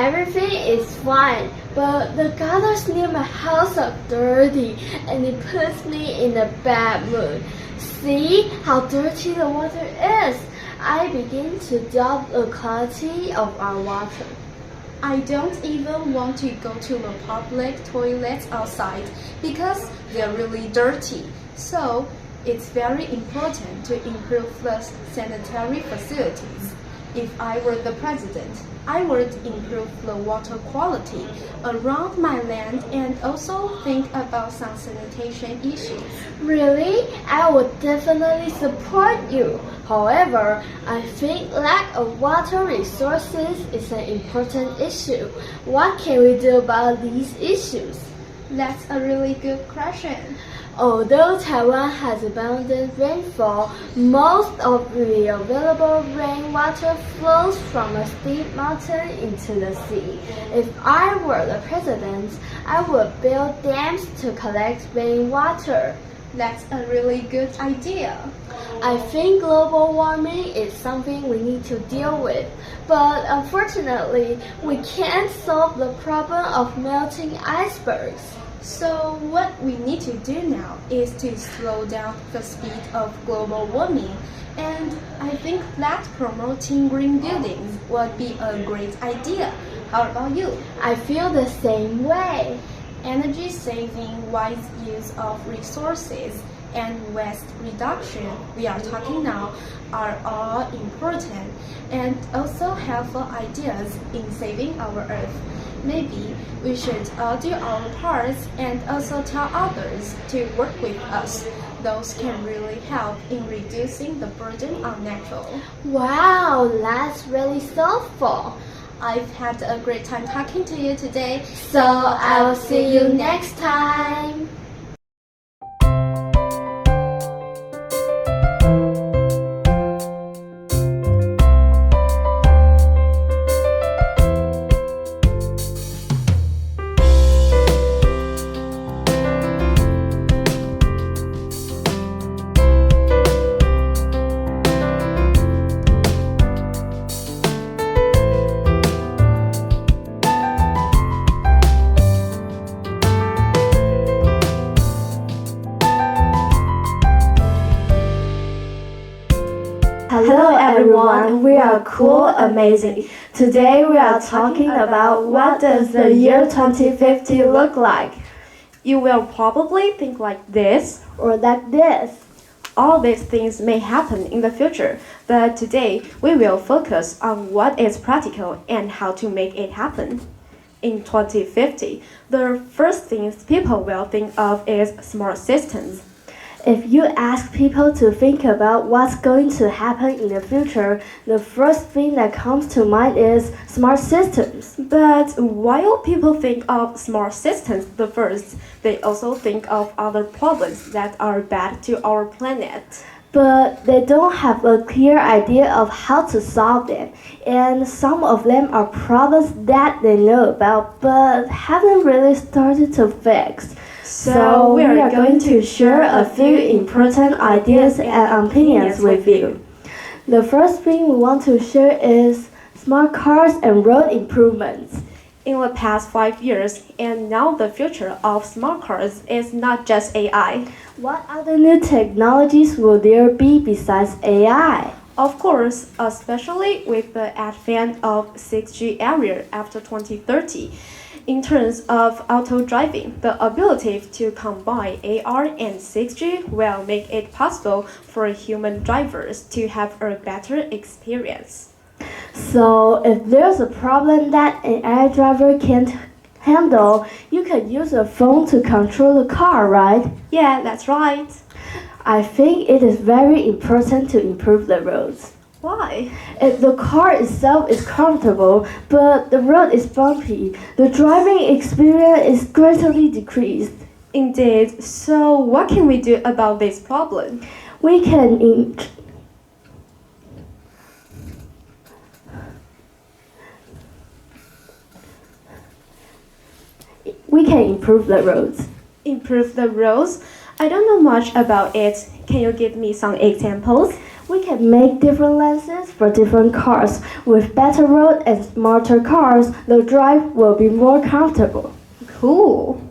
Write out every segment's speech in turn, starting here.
Everything is fine, but the gutters near my house are dirty and it puts me in a bad mood. See how dirty the water is? I begin to doubt the quality of our water. I don't even want to go to the public toilets outside because they're really dirty. So it's very important to improve the sanitary facilities. If I were the president, I would improve the water quality around my land and also think about some sanitation issues. Really? I would definitely support you. However, I think lack of water resources is an important issue. What can we do about these issues? That's a really good question. Although Taiwan has abundant rainfall, most of the available rainwater flows from a steep mountain into the sea. If I were the president, I would build dams to collect rainwater. That's a really good idea. I think global warming is something we need to deal with, but unfortunately, we can't solve the problem of melting icebergs. So what we need to do now is to slow down the speed of global warming, and I think that promoting green buildings would be a great idea. How about you? I feel the same way. Energy saving, wise use of resources, and waste reduction we are talking now are all important and also helpful ideas in saving our earth. Maybe we should all do our parts and also tell others to work with us. Those can really help in reducing the burden on nature. Wow, that's really thoughtful. I've had a great time talking to you today. So I will see you next time. Hello everyone, we are cool, amazing. Today we are talking about what does the year 2050 look like. You will probably think like this or like this. All these things may happen in the future, but today we will focus on what is practical and how to make it happen. In 2050, the first things people will think of is smart systems. If you ask people to think about what's going to happen in the future, the first thing that comes to mind is smart systems. But while people think of smart systems the first, they also think of other problems that are bad to our planet. But they don't have a clear idea of how to solve them, and some of them are problems that they know about but haven't really started to fix. So we are going to share a few important ideas and opinions with you. The first thing we want to share is smart cars and road improvements. In the past 5 years, and now the future of smart cars is not just AI. What other new technologies will there be besides AI? Of course, especially with the advent of 6G era after 2030. In terms of auto driving, the ability to combine AR and 6G will make it possible for human drivers to have a better experience. So, if there's a problem that an AI driver can't handle, you can use a phone to control the car, right? Yeah, that's right. I think it is very important to improve the roads. Why? If the car itself is comfortable, but the road is bumpy, the driving experience is greatly decreased. Indeed. So what can we do about this problem? We can improve the roads. Improve the roads? I don't know much about it. Can you give me some examples? We can make different lenses for different cars. With better road and smarter cars, the drive will be more comfortable. Cool.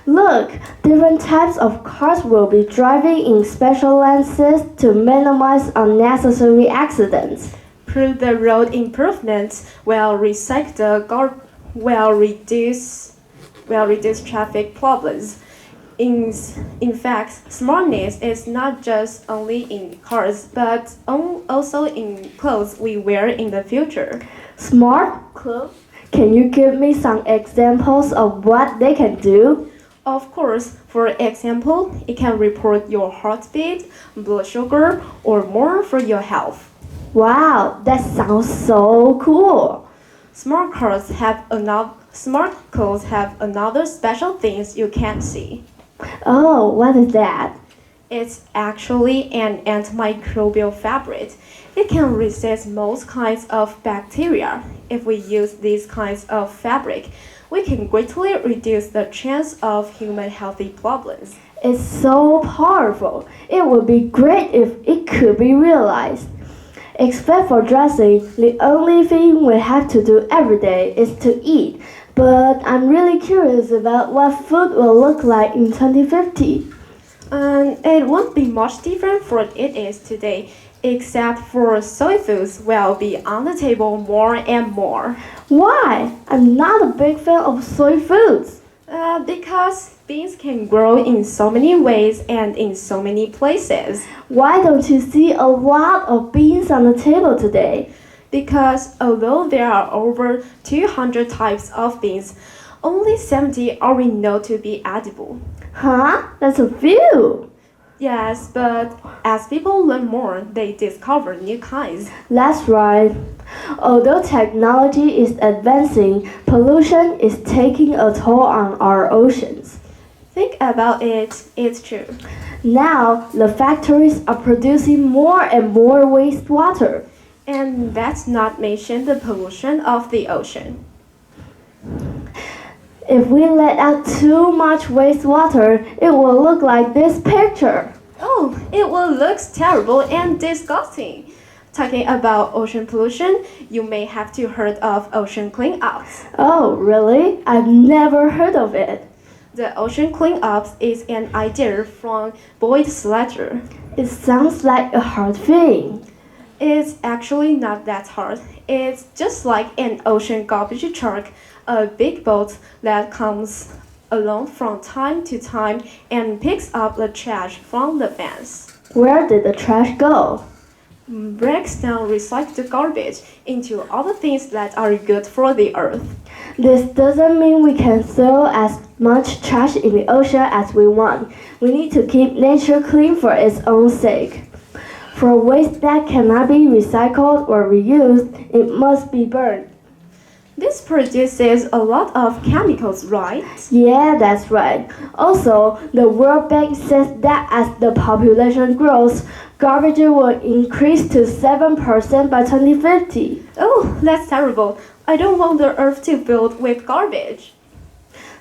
Look, different types of cars will be driving in special lenses to minimize unnecessary accidents. Prove the road improvements will reduce traffic problems. In fact, smartness is not just only in cars, but also in clothes we wear in the future. Smart clothes? Can you give me some examples of what they can do? Of course, for example, it can report your heartbeat, blood sugar, or more for your health. Wow, that sounds so cool. Smart clothes have another special things you can't see. Oh, what is that? It's actually an antimicrobial fabric. It can resist most kinds of bacteria. If we use these kinds of fabric, we can greatly reduce the chance of human healthy problems. It's so powerful. It would be great if it could be realized. Except for dressing, the only thing we have to do every day is to eat. But I'm really curious about what food will look like in 2050. And it won't be much different from what it is today, except for soy foods will be on the table more and more. Why? I'm not a big fan of soy foods. Because beans can grow in so many ways and in so many places. Why don't you see a lot of beans on the table today? Because although there are over 200 types of beans, only 70 are we know to be edible. Huh? That's a few. Yes, but as people learn more, they discover new kinds. That's right. Although technology is advancing, pollution is taking a toll on our oceans. Think about it, it's true. Now, the factories are producing more and more wastewater. And that's not mention the pollution of the ocean. If we let out too much wastewater, it will look like this picture. Oh, it will look terrible and disgusting. Talking about ocean pollution, you may have to heard of ocean cleanups. Oh, really? I've never heard of it. The ocean cleanups is an idea from Boyd Slater. It sounds like a hard thing. It's actually not that hard. It's just like an ocean garbage truck, a big boat that comes along from time to time and picks up the trash from the fence. Where did the trash go? Breaks down recycled garbage into other things that are good for the earth. This doesn't mean we can throw as much trash in the ocean as we want. We need to keep nature clean for its own sake. For waste that cannot be recycled or reused, it must be burned. This produces a lot of chemicals, right? Yeah, that's right. Also, the World Bank says that as the population grows, garbage will increase to 7% by 2050. Oh, that's terrible. I don't want the earth to fill with garbage.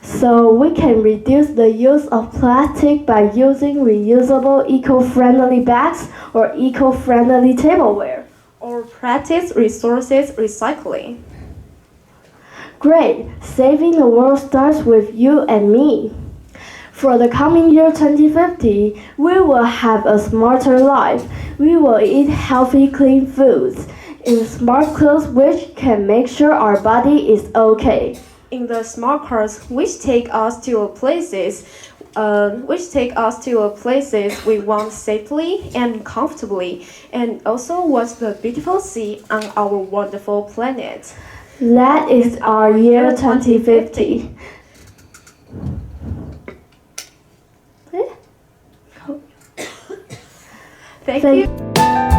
So we can reduce the use of plastic by using reusable eco-friendly bags or eco-friendly tableware. Or practice resources recycling. Great! Saving the world starts with you and me. For the coming year 2050, we will have a smarter life. We will eat healthy, clean foods in smart clothes which can make sure our body is okay. In the smart cars which take us to places we want safely and comfortably, and also watch the beautiful sea on our wonderful planet. That is our year 2050. Thank you.